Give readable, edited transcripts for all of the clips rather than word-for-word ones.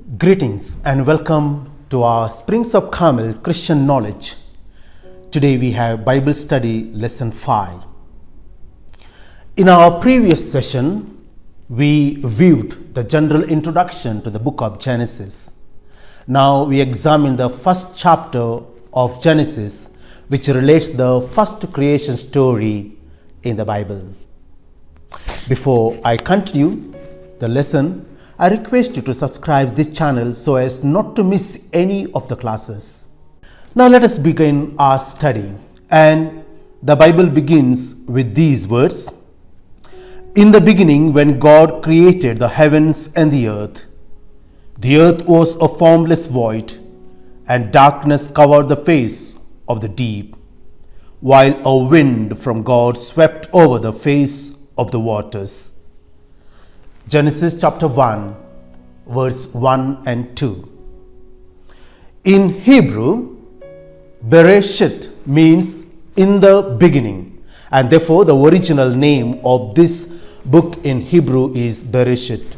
Greetings and welcome to our Springs of Carmel Christian Knowledge. Today we have Bible Study Lesson 5. In our previous session, we viewed the general introduction to the book of Genesis. Now we examine the first chapter of Genesis, which relates the first creation story in the Bible. Before I continue the lesson, I request you to subscribe this channel so as not to miss any of the classes. Now let us begin our study. And the Bible begins with these words. In the beginning, when God created the heavens and the earth was a formless void, and darkness covered the face of the deep, while a wind from God swept over the face of the waters. Genesis chapter 1, verse 1 and 2. In Hebrew, Bereshit means in the beginning, and therefore the original name of this book in Hebrew is Bereshit.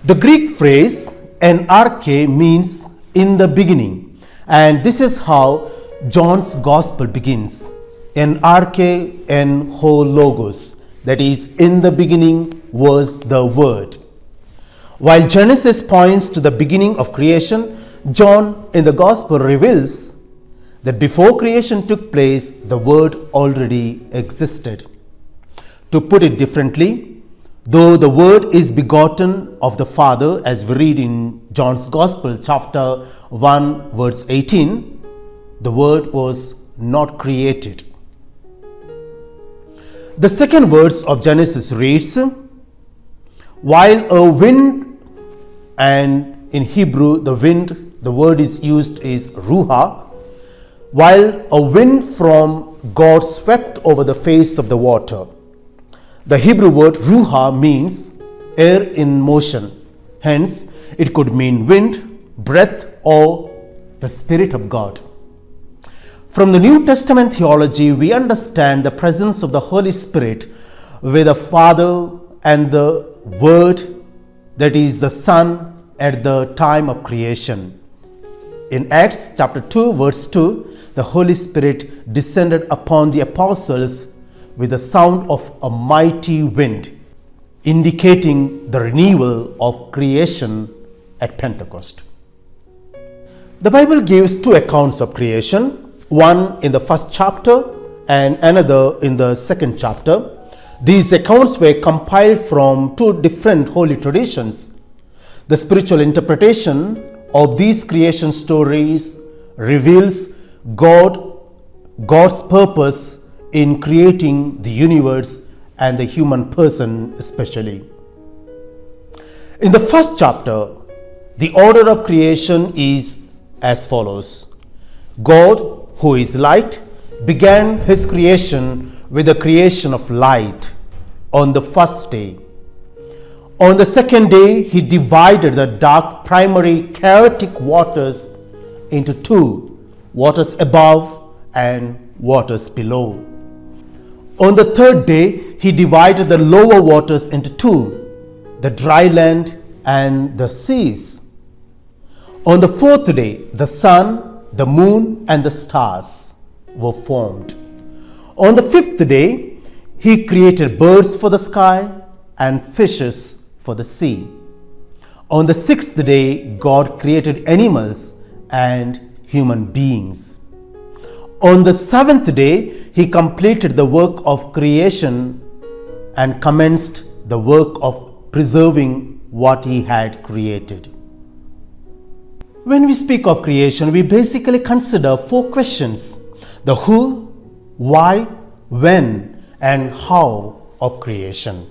The Greek phrase enarche means in the beginning, and this is how John's Gospel begins. Enarche en ho logos, that is, in the beginning was the Word. While Genesis points to the beginning of creation, John in the Gospel reveals that before creation took place, the Word already existed. To put it differently, though the Word is begotten of the Father, as we read in John's Gospel, chapter 1, verse 18, the Word was not created. The second verse of Genesis reads, while a wind, and in Hebrew the wind, the word is used is ruha, while a wind from God swept over the face of the water. The Hebrew word ruha means air in motion. Hence, it could mean wind, breath, or the Spirit of God. From the New Testament theology, we understand the presence of the Holy Spirit with the Father and the Word, that is the Son, at the time of creation. In Acts chapter 2, verse 2, the Holy Spirit descended upon the apostles with the sound of a mighty wind, indicating the renewal of creation at Pentecost. The Bible gives two accounts of creation, one in the first chapter and another in the second chapter. These accounts were compiled from two different holy traditions. The spiritual interpretation of these creation stories reveals God's purpose in creating the universe and the human person especially. In the first chapter, the order of creation is as follows. God, who is light, began his creation with the creation of light on the first day. On the second day, he divided the dark primary chaotic waters into two, waters above and waters below. On the third day, he divided the lower waters into two, the dry land and the seas. On the fourth day, the sun, the moon and the stars were formed. On the fifth day, he created birds for the sky and fishes for the sea. On the sixth day, God created animals and human beings. On the seventh day, he completed the work of creation and commenced the work of preserving what he had created. When we speak of creation, we basically consider four questions: the who, why, when, and how of creation.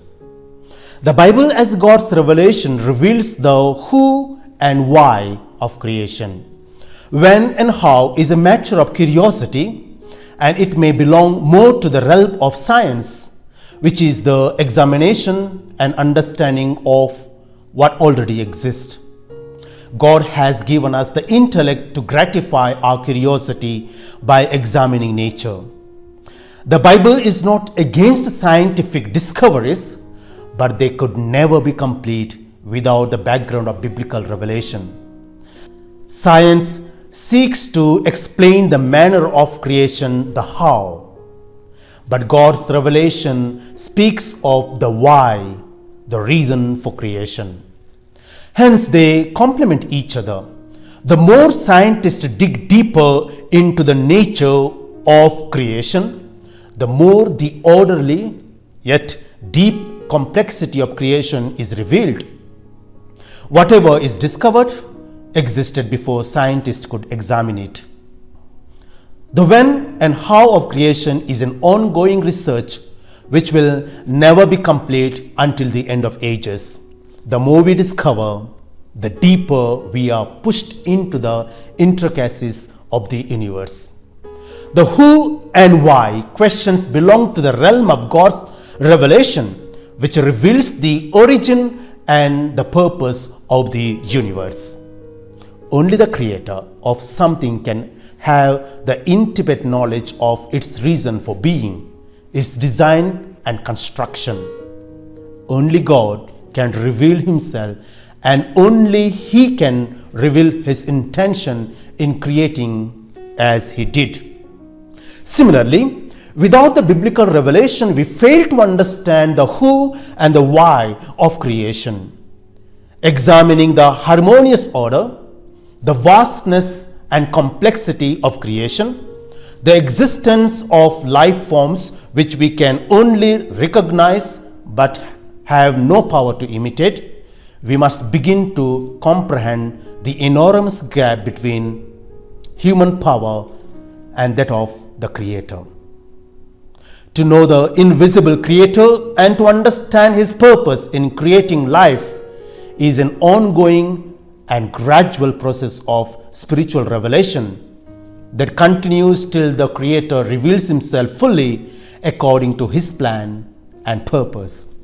The Bible, as God's revelation, reveals the who and why of creation. When and how is a matter of curiosity, and it may belong more to the realm of science, which is the examination and understanding of what already exists. God has given us the intellect to gratify our curiosity by examining nature. The Bible is not against scientific discoveries, but they could never be complete without the background of biblical revelation. Science seeks to explain the manner of creation, the how. But God's revelation speaks of the why, the reason for creation. Hence, they complement each other. The more scientists dig deeper into the nature of creation, the more the orderly yet deep complexity of creation is revealed. Whatever is discovered existed before scientists could examine it. The when and how of creation is an ongoing research which will never be complete until the end of ages. The more we discover, the deeper we are pushed into the intricacies of the universe. The who and why questions belong to the realm of God's revelation, which reveals the origin and the purpose of the universe. Only the creator of something can have the intimate knowledge of its reason for being, its design and construction. Only God can reveal himself, and only he can reveal his intention in creating as he did. Similarly, without the biblical revelation, we fail to understand the who and the why of creation. Examining the harmonious order, the vastness and complexity of creation, the existence of life forms which we can only recognize but have no power to imitate, we must begin to comprehend the enormous gap between human power and that of the Creator. To know the invisible Creator and to understand his purpose in creating life is an ongoing and gradual process of spiritual revelation that continues till the Creator reveals himself fully according to his plan and purpose.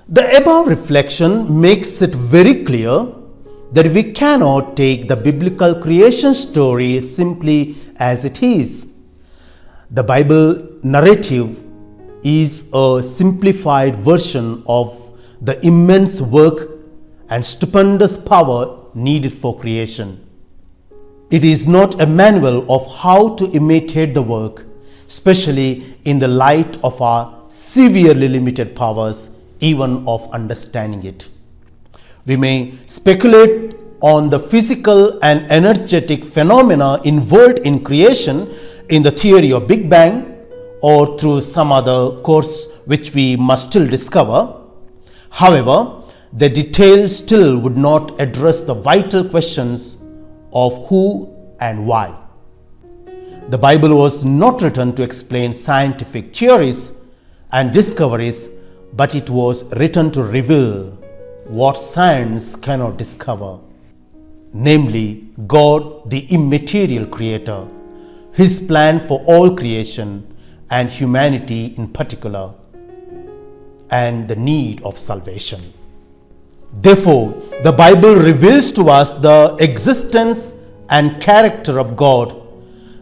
The above reflection makes it very clear that we cannot take the biblical creation story simply as it is. The Bible narrative is a simplified version of the immense work and stupendous power needed for creation. It is not a manual of how to imitate the work, especially in the light of our severely limited powers, even of understanding it. We may speculate on the physical and energetic phenomena involved in creation in the theory of Big Bang or through some other course which we must still discover. However, the details still would not address the vital questions of who and why. The Bible was not written to explain scientific theories and discoveries, but it was written to reveal what science cannot discover, namely God, the immaterial Creator, his plan for all creation and humanity in particular, and the need of salvation. Therefore, the Bible reveals to us the existence and character of God,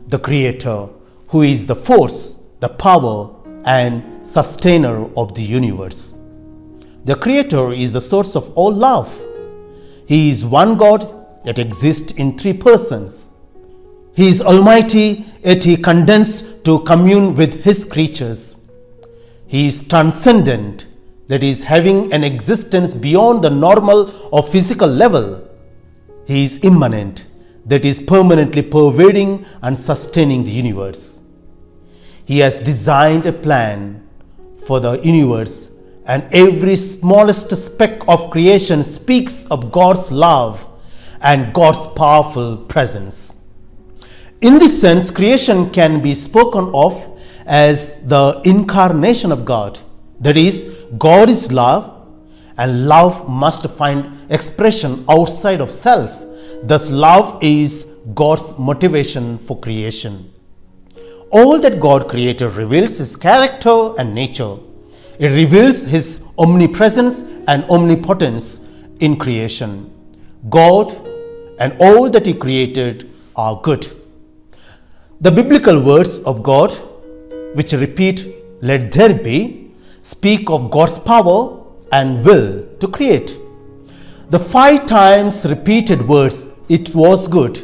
the Creator, who is the force, the power, and sustainer of the universe. The Creator is the source of all love. He is one God, yet exists in three persons. He is almighty, yet he condescends to commune with his creatures. He is transcendent, that is, having an existence beyond the normal or physical level. He is immanent, that is, permanently pervading and sustaining the universe. He has designed a plan for the universe, and every smallest speck of creation speaks of God's love and God's powerful presence. In this sense, creation can be spoken of as the incarnation of God. That is, God is love, and love must find expression outside of self. Thus, love is God's motivation for creation. All that God created reveals his character and nature. It reveals his omnipresence and omnipotence in creation. God and all that he created are good. The biblical words of God, which repeat, "Let there be," speak of God's power and will to create. The 5 times repeated words, "it was good"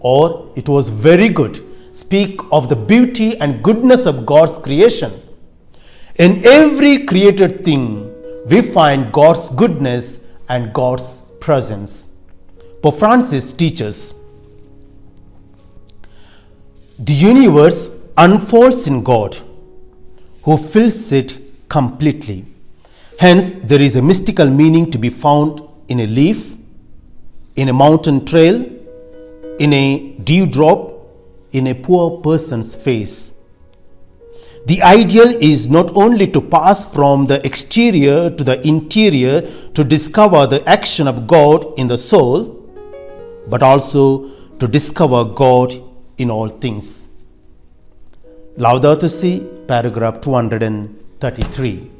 or "it was very good," speak of the beauty and goodness of God's creation. In every created thing, we find God's goodness and God's presence. Pope Francis teaches, the universe unfolds in God, who fills it completely. Hence, there is a mystical meaning to be found in a leaf, in a mountain trail, in a dewdrop, in a poor person's face. The ideal is not only to pass from the exterior to the interior to discover the action of God in the soul, but also to discover God in all things. Laudato Si, paragraph 233.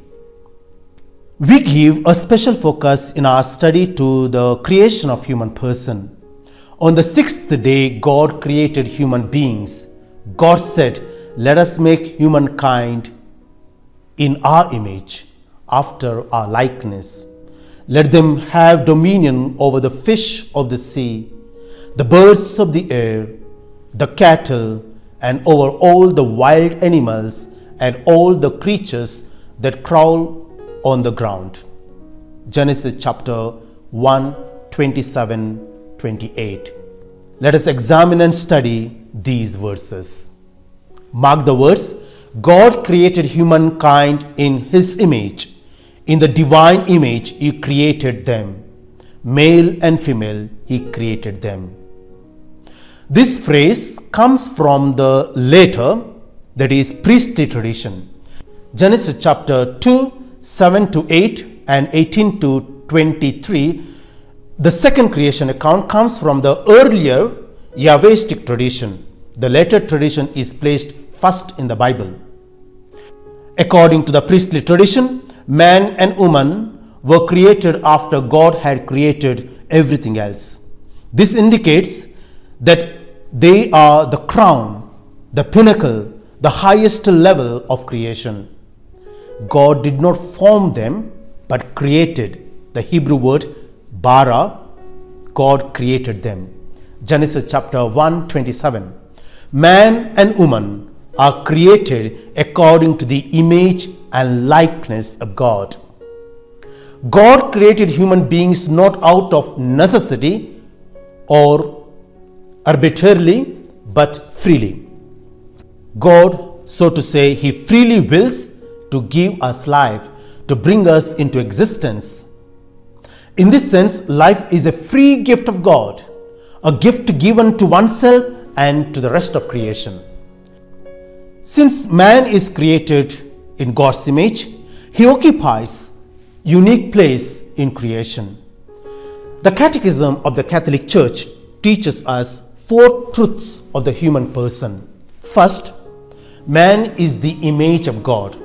We give a special focus in our study to the creation of human person. On the 6th day, God created human beings. God said, "Let us make humankind in our image, after our likeness. Let them have dominion over the fish of the sea, the birds of the air, the cattle, and over all the wild animals and all the creatures that crawl on the ground." Genesis chapter 1, 27, 28. Let us examine and study these verses. Mark the words, God created humankind in His image. In the divine image He created them. Male and female He created them. This phrase comes from the later, that is priestly tradition. Genesis chapter 2, 7 to 8 and 18 to 23. The second creation account comes from the earlier Yahwistic tradition. The later tradition is placed first in the Bible. According to the priestly tradition, man and woman were created after God had created everything else. This indicates that they are the crown, the pinnacle, the highest level of creation. God did not form them, but created. The Hebrew word bara, God created them. Genesis chapter 1, 27. Man and woman are created according to the image and likeness of God. God created human beings not out of necessity or arbitrarily, but freely. God, so to say, He freely wills to give us life, to bring us into existence. In this sense, life is a free gift of God, a gift given to oneself and to the rest of creation. Since man is created in God's image, he occupies a unique place in creation. The Catechism of the Catholic Church teaches us 4 truths of the human person. First, man is the image of God.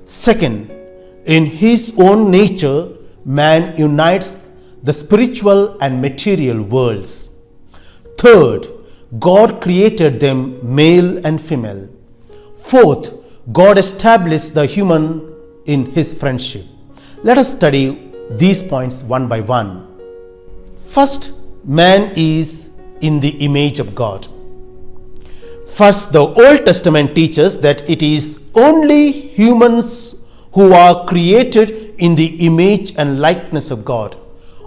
Second, in his own nature, man unites the spiritual and material worlds. Third, God created them male and female. Fourth, God established the human in His friendship. Let us study these points one by one. First, man is in the image of God. First, the Old Testament teaches that it is only humans who are created in the image and likeness of God.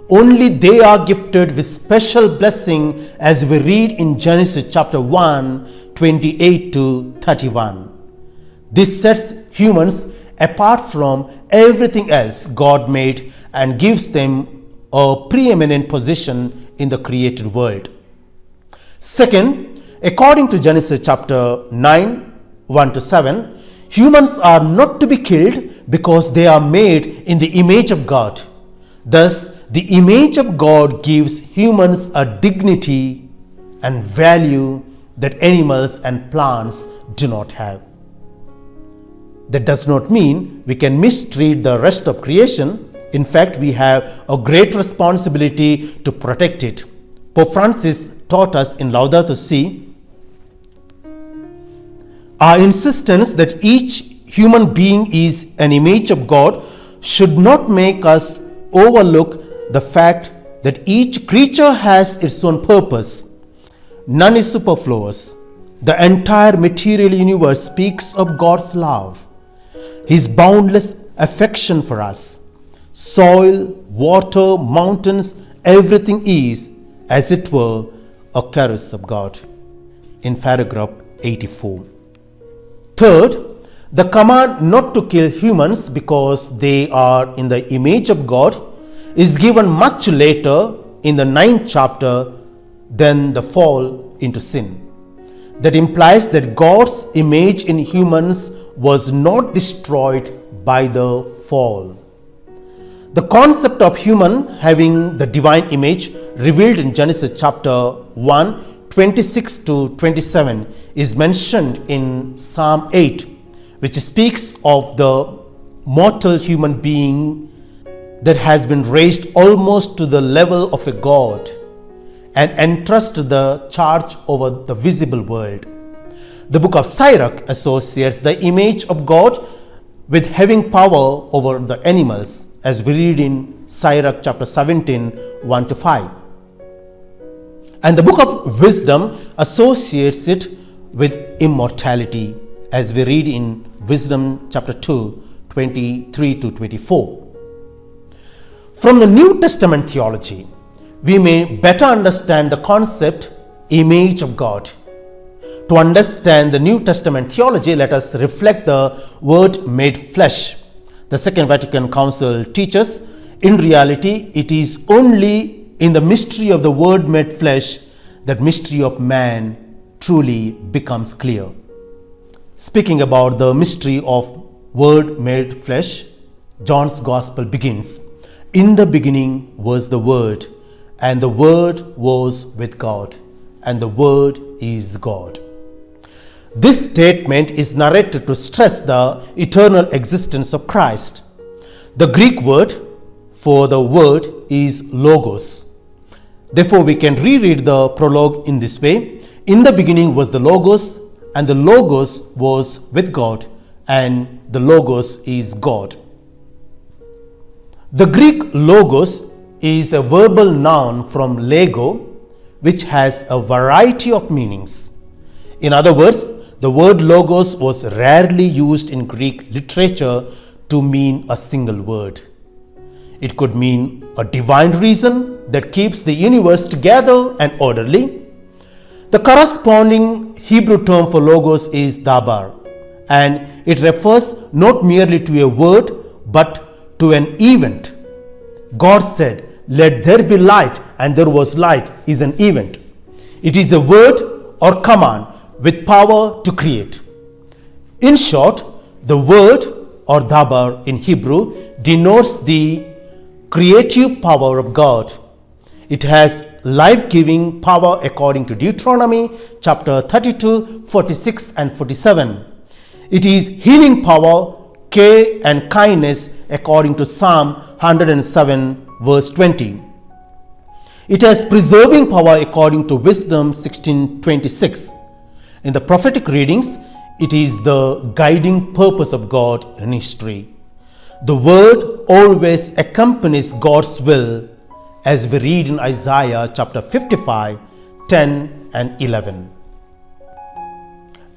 Only they are gifted with special blessing, as we read in Genesis chapter 1, 28 to 31. This sets humans apart from everything else God made and gives them a preeminent position in the created world. Second, according to Genesis chapter 9, 1 to 7, humans are not to be killed because they are made in the image of God. Thus, the image of God gives humans a dignity and value that animals and plants do not have. That does not mean we can mistreat the rest of creation. In fact, we have a great responsibility to protect it. Pope Francis taught us in Laudato Si, our insistence that each human being is an image of God should not make us overlook the fact that each creature has its own purpose. None is superfluous. The entire material universe speaks of God's love, His boundless affection for us. Soil, water, mountains, everything is, as it were, a caress of God. In paragraph 84. Third, the command not to kill humans because they are in the image of God is given much later in the 9th chapter than the fall into sin. That implies that God's image in humans was not destroyed by the fall. The concept of human having the divine image revealed in Genesis chapter 1, 26 to 27 is mentioned in Psalm 8, which speaks of the mortal human being that has been raised almost to the level of a god and entrusted the charge over the visible world. The book of Sirach associates the image of God with having power over the animals, as we read in Sirach chapter 17, 1 to 5. And the book of Wisdom associates it with immortality, as we read in Wisdom chapter 2, 23 to 24. From the New Testament theology, we may better understand the concept image of God. To understand the New Testament theology, let us reflect the word made flesh. The Second Vatican Council teaches, in reality, it is only in the mystery of the word made flesh that mystery of man truly becomes clear. Speaking about the mystery of word made flesh, John's Gospel begins, "In the beginning was the Word, and the Word was with God, and the Word is God." This statement is narrated to stress the eternal existence of Christ. The Greek word for the word is logos. Therefore, we can reread the prologue in this way: "In the beginning was the Logos, and the Logos was with God, and the Logos is God." The Greek logos is a verbal noun from lego, which has a variety of meanings. In other words, the word logos was rarely used in Greek literature to mean a single word. It could mean a divine reason that keeps the universe together and orderly. The corresponding Hebrew term for logos is dabar, and it refers not merely to a word but to an event. God said, "Let there be light," and there was light is an event. It is a word or command with power to create. In short, the word or dabar in Hebrew denotes the creative power of God. It has life-giving power according to Deuteronomy chapter 32, 46 and 47. It is healing power, care and kindness according to Psalm 107 verse 20. It has preserving power according to Wisdom 16:26. In the prophetic readings, it is the guiding purpose of God in history. The word always accompanies God's will, as we read in Isaiah chapter 55, 10 and 11.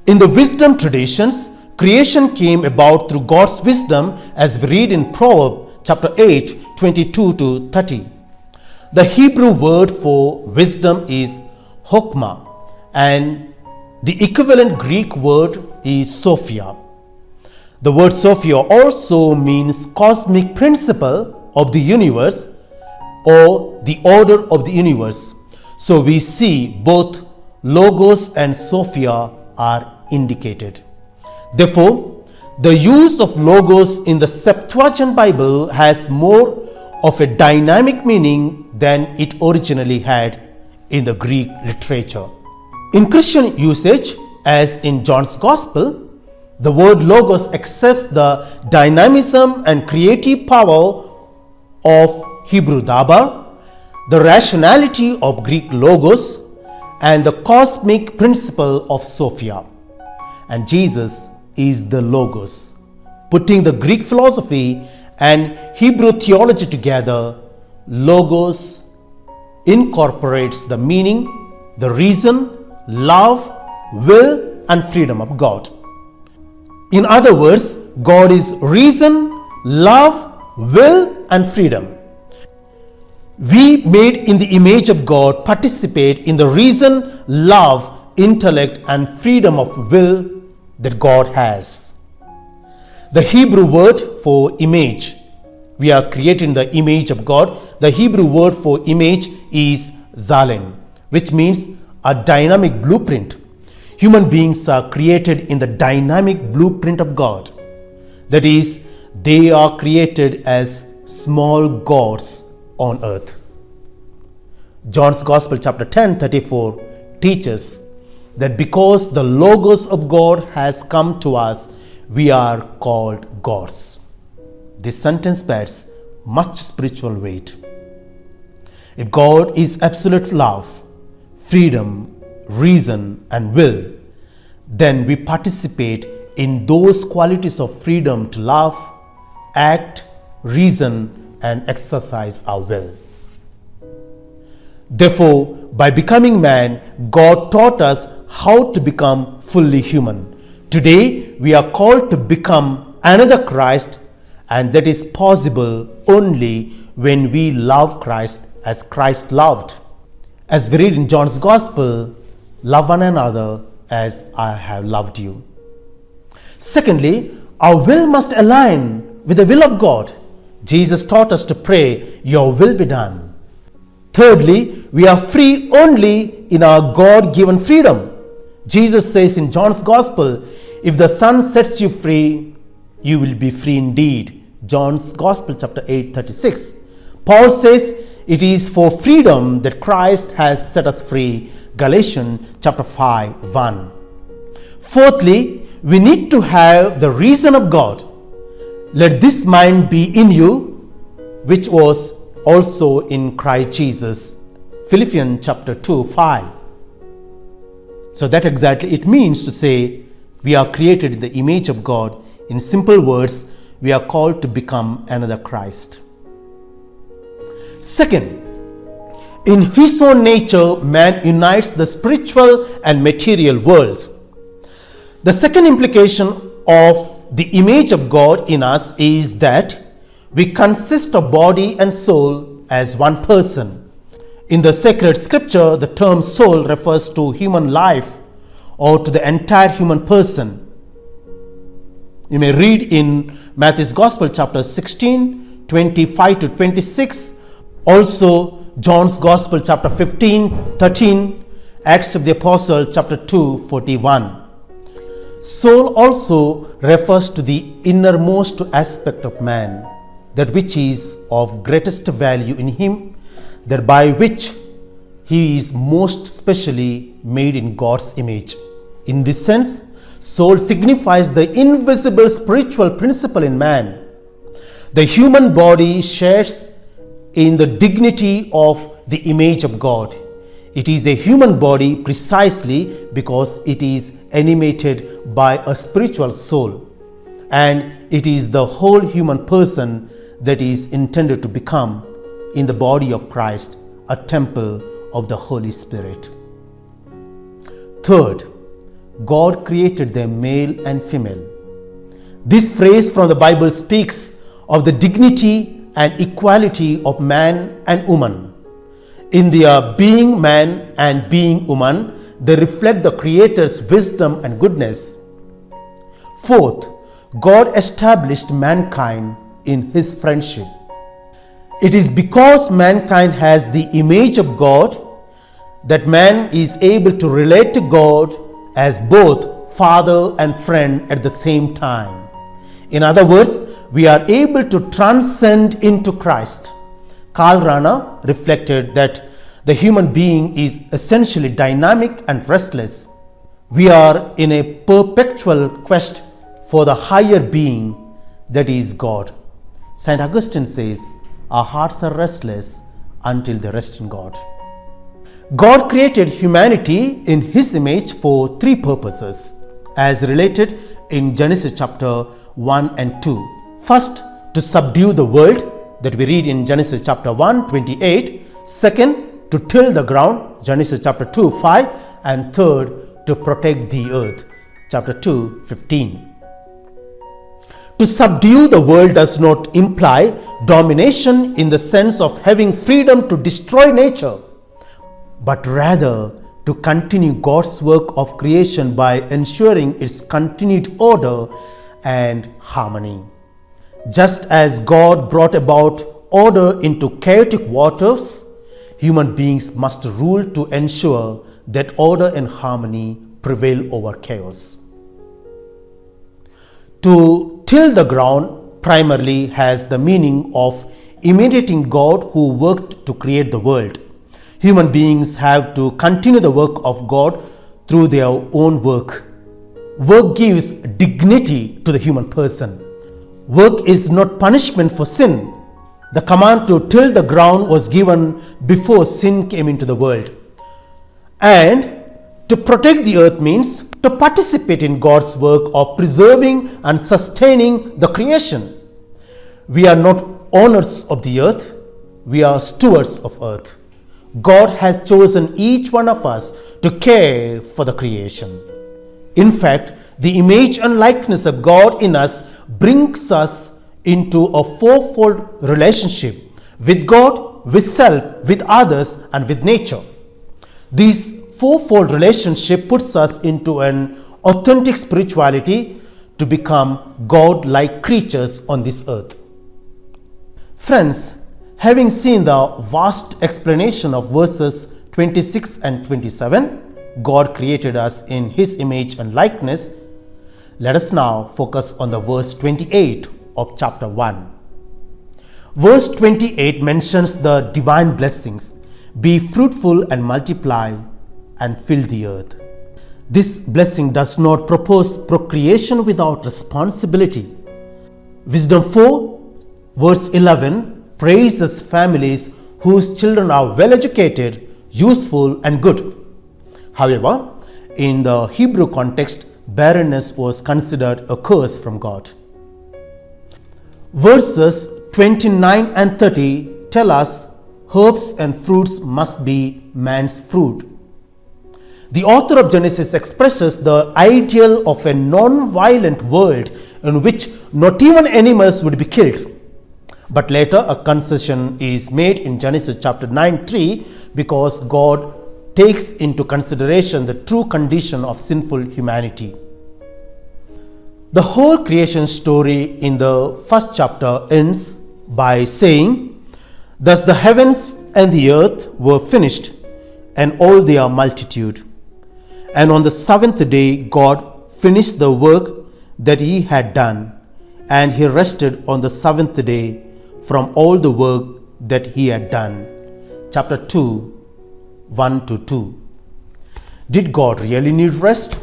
In the wisdom traditions, creation came about through God's wisdom, as we read in Proverbs chapter 8, 22 to 30. The Hebrew word for wisdom is chokmah, and the equivalent Greek word is Sophia. The word Sophia also means cosmic principle of the universe or the order of the universe. So we see both Logos and Sophia are indicated. Therefore, the use of Logos in the Septuagint Bible has more of a dynamic meaning than it originally had in the Greek literature. In Christian usage, as in John's Gospel, the word Logos accepts the dynamism and creative power of Hebrew dabar, the rationality of Greek Logos, and the cosmic principle of Sophia. And Jesus is the Logos. Putting the Greek philosophy and Hebrew theology together, Logos incorporates the meaning, the reason, love, will, and freedom of God. In other words, God is reason, love, will, and freedom. We, made in the image of God, participate in the reason, love, intellect, and freedom of will that God has. The Hebrew word for image, we are created in the image of God. The Hebrew word for image is Zalem, which means a dynamic blueprint. Human beings are created in the dynamic blueprint of God. That is, they are created as small gods on earth. John's Gospel chapter 10:34 teaches that because the Logos of God has come to us, we are called gods. This sentence bears much spiritual weight. If God is absolute love, freedom, reason, and will, then we participate in those qualities of freedom to love, act, reason, and exercise our will. Therefore, by becoming man, God taught us how to become fully human. Today, we are called to become another Christ, and that is possible only when we love Christ as Christ loved. As we read in John's Gospel, love one another as I have loved you. Secondly, our will must align with the will of God. Jesus taught us to pray, "Your will be done." Thirdly, we are free only in our God-given freedom. Jesus says in John's Gospel, "If the Son sets you free, you will be free indeed." John's Gospel chapter 8:36. Paul says, "It is for freedom that Christ has set us free." Galatians chapter 5:1. Fourthly, we need to have the reason of God. "Let this mind be in you, which was also in Christ Jesus." Philippians chapter 2:5. So that exactly it means to say we are created in the image of God. In simple words, we are called to become another Christ. Second, in his own nature, man unites the spiritual and material worlds. The second implication of the image of God in us is that we consist of body and soul as one person. In the sacred scripture, the term soul refers to human life or to the entire human person. You may read in Matthew's Gospel chapter 16, 25 to 26, also John's Gospel chapter 15, 13, Acts of the Apostle chapter 2, 41. Soul also refers to the innermost aspect of man, that which is of greatest value in him, that by which he is most specially made in God's image. In this sense, soul signifies the invisible spiritual principle in man. The human body shares in the dignity of the image of God. It is a human body precisely because it is animated by a spiritual soul, and it is the whole human person that is intended to become, in the body of Christ, a temple of the Holy Spirit. Third, God created them male and female. This phrase from the Bible speaks of the dignity and equality of man and woman. In their being man and being woman, they reflect the Creator's wisdom and goodness. Fourth, God established mankind in his friendship. It is because mankind has the image of God that man is able to relate to God as both father and friend at the same time. In other words, we are able to transcend into Christ. Karl Rahner reflected that the human being is essentially dynamic and restless. We are in a perpetual quest for the higher being, that is God. St. Augustine says, "Our hearts are restless until they rest in God." God created humanity in his image for three purposes, as related in Genesis chapter 1 and 2. First, to subdue the world, that we read in Genesis chapter 1, 28. Second, to till the ground, Genesis chapter 2, 5. And third, to protect the earth, chapter 2, 15. To subdue the world does not imply domination in the sense of having freedom to destroy nature, but rather to continue God's work of creation by ensuring its continued order and harmony. Just as God brought about order into chaotic waters, human beings must rule to ensure that order and harmony prevail over chaos. To till the ground primarily has the meaning of imitating God who worked to create the world. Human beings have to continue the work of God through their own work. Work gives dignity to the human person. Work is not punishment for sin. The command to till the ground was given before sin came into the world. And to protect the earth means to participate in God's work of preserving and sustaining the creation. We are not owners of the earth, we are stewards of earth. God has chosen each one of us to care for the creation. In fact, the image and likeness of God in us brings us into a fourfold relationship with God, with self, with others, and with nature. This fourfold relationship puts us into an authentic spirituality to become God-like creatures on this earth. Friends, having seen the vast explanation of verses 26 and 27, God created us in His image and likeness. Let us now focus on the verse 28 of chapter 1. Verse 28 mentions the divine blessings. Be fruitful and multiply and fill the earth. This blessing does not propose procreation without responsibility. Wisdom 4, verse 11 praises families whose children are well educated, useful, and good. However, in the Hebrew context, barrenness was considered a curse from God. Verses 29 and 30 tell us herbs and fruits must be man's fruit. The author of Genesis expresses the ideal of a non-violent world in which not even animals would be killed. But later a concession is made in Genesis chapter 9:3 because God takes into consideration the true condition of sinful humanity. The whole creation story in the first chapter ends by saying, "Thus the heavens and the earth were finished, and all their multitude. And on the seventh day God finished the work that He had done, and He rested on the seventh day from all the work that He had done." Chapter 2, 1-2. Did God really need rest?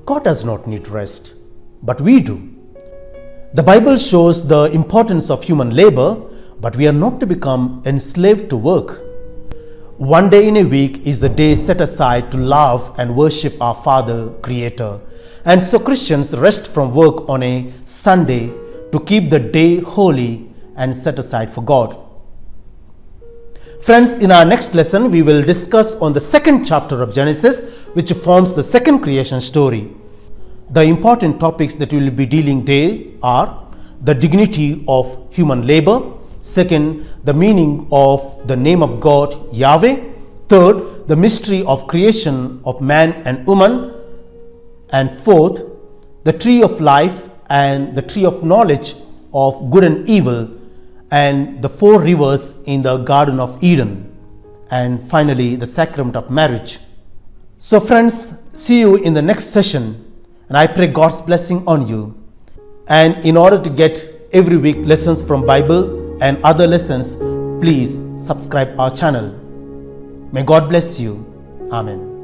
God does not need rest, but we do. The Bible shows the importance of human labor, but we are not to become enslaved to work. One day in a week is the day set aside to love and worship our Father, Creator. And so Christians rest from work on a Sunday to keep the day holy and set aside for God. Friends, in our next lesson, we will discuss on the second chapter of Genesis, which forms the second creation story. The important topics that we will be dealing there are the dignity of human labor. Second, the meaning of the name of God, Yahweh. Third, the mystery of creation of man and woman. And fourth, the tree of life and the tree of knowledge of good and evil, and the four rivers in the Garden of Eden. And finally, the sacrament of marriage. So friends, see you in the next session, and I pray God's blessing on you. And in order to get every week lessons from Bible and other lessons, please subscribe our channel. May God bless you. Amen.